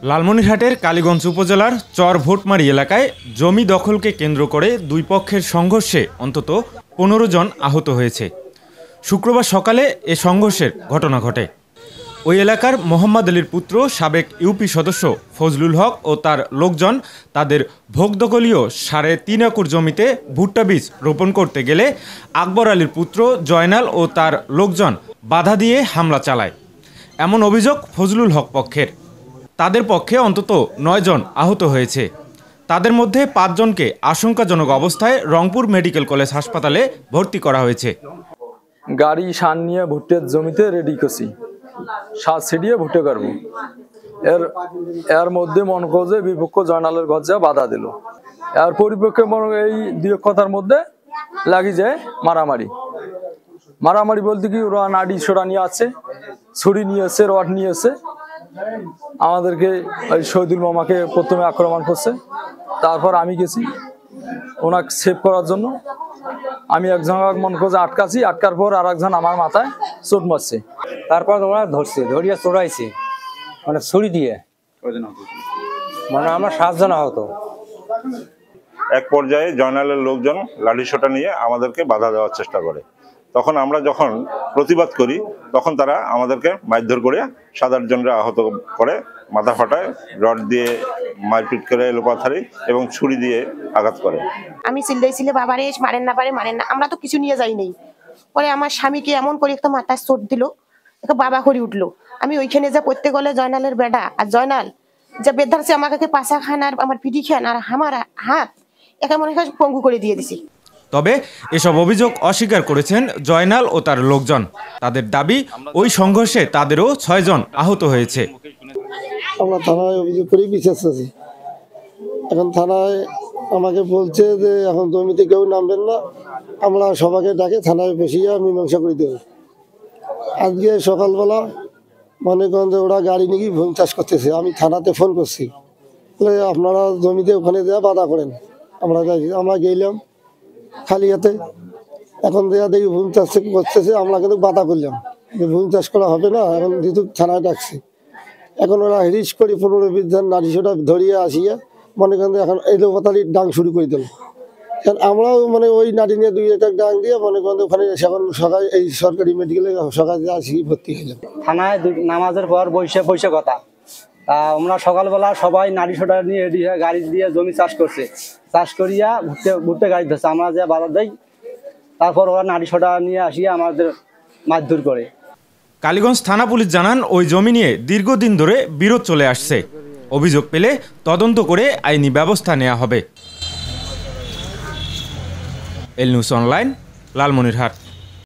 লালমনিরহাটের কালীগঞ্জ উপজেলার চর ভোটমারি এলাকায় জমি দখলকে কেন্দ্র করে দুই পক্ষের সংঘর্ষে অন্তত ১৫ জন আহত হয়েছে। শুক্রবার সকালে এ সংঘর্ষের ঘটনা ঘটে। ওই এলাকার মোহাম্মদ আলীর পুত্র সাবেক ইউপি সদস্য ফজলুল হক ও তার লোকজন তাদের ভোগদখলীয় ৩.৫ একর জমিতে ভুট্টা বীজ রোপণ করতে গেলে আকবর আলীর পুত্র জয়নাল ও তার লোকজন বাধা দিয়ে হামলা চালায়। এমন অভিযোগ ফজলুল হক পক্ষের। তাদের পক্ষে অন্তত ৯ জন আহত হয়েছে। তাদের মধ্যে ৫ জনকে আশঙ্কাজনক অবস্থায় রংপুর মেডিকেল কলেজ হাসপাতালে ভর্তি করা হয়েছে। গাড়ি সার নিয়ে ভুট্টের জমিতে রেডি করছি, সার ছিটিয়ে ভুট্টে করবো। এর মধ্যে মনে করো যে বিপক্ষ জয়নালের ঘর যা বাধা দিল। এর পরিপক্ষে এই দুই কথার মধ্যে লাগি যায় মারামারি বলতে কি ওরা নাড়ি ছোড়া নিয়ে আছে, ছুরি নিয়ে এসে, রড নিয়ে এসে আমাদেরকে ওই শহীদুল মামাকে প্রথমে আক্রমণ করছে। তারপর আমি গেছি ওনাকে সেভ করার জন্য। আমি একজন মনে করছে আটকাছি, আটকার পর আর একজন আমার মাথায় চোট মারছে। তারপর ওরা ধরছে, ধরিয়া চড়াইছে মানে ছুরি দিয়ে, মানে আমরা 7 জন আহত। এক পর্যায়ে জয়নালের লোকজন লাঠিসোঁটা নিয়ে আমাদেরকে বাধা দেওয়ার চেষ্টা করে। তখন আমরা যখন প্রতিবাদ করি তখন তারা আমাদেরকে মারধর করে 7-8 জনরা আহত করে, মাথা ফাটায়, রড দিয়ে মারপিট করে, এলোপাথারি এবং ছুরি দিয়ে আঘাত করে। আমি চিল্লাইছিলে বাবারে মারেন না, আমরা তো কিছু নিয়ে যাই নাই। পরে আমার স্বামীকে এমন করে একটা মাথায় চোট দিল, বাবা করে উঠলো। আমি ওইখানে যা পড়তে গেলে জয়নালের বেটা আর জয়নাল যা বেধারছে আমাকে পাশা খান আর আমার পিঠি খান আর আমার হাত একে মনে হয় পঙ্গু করে দিয়ে দিছি। তবে এসব অভিযোগ অস্বীকার করেছেন জয়নাল ও তার লোকজন। তাদের দাবি, ওই সংঘর্ষে তাদেরও 6 জন আহত হয়েছে। আমরা থানায় অভিযোগ করি, বিচার চাচ্ছি। এখন থানায় আমাকে বলছে যে এখন জমিতে কেউ নামবেন না, আমরা সবাইকে ডাকে থানায় বসিয়ে মীমাংসা করে দেব। আজকে সকালবেলা মনে করেন যে ওরা গাড়ি নিয়ে ভূমি চাষ করতেছে। আমি থানাতে ফোন করছি, বলে আপনারা জমিতে ওখানে দেওয়া বাধা করেন। আমরা গেলাম খালি হাতে, এখন দেওয়া দেখি ভূমি চাষ করতেছে। আমরা কিন্তু বাধা করলাম যে ভূমি চাষ করা হবে না, এখন যেহেতু থানায় ডাকছি। এখন ওরা হিরিশ করে 15-20 জন নারীশোটা ধরিয়ে আসিয়া মনে করেন এখন এলোপাতারির ডাং শুরু করে দিল। আমরাও মানে ওই নারী নিয়ে 2-1 ডাং দিয়ে মনে করেন ওখানে এখন সকালে এই সরকারি মেডিকেলে সকালে আসি ভর্তি হলাম। থানায় নামাজের পর বৈশা কথা তা আমরা সকালবেলা সবাই নারীশোটা নিয়ে রেডি হয়ে গাড়ি দিয়ে জমি চাষ করছে। চাষ করিয়া ভুট্টে গাড়ি ধরছে, আমরা যে বাধা দেই। তারপর ওরা নারীশোটা নিয়ে আসিয়া আমাদের মারধর করে। কালীগঞ্জ থানা পুলিশ জানান, ওই জমি নিয়ে দীর্ঘদিন ধরে বিরোধ চলে আসছে। অভিযোগ পেলে তদন্ত করে আইনি ব্যবস্থা নেওয়া হবে। এল নিউজ অনলাইন, লালমনিরহাট।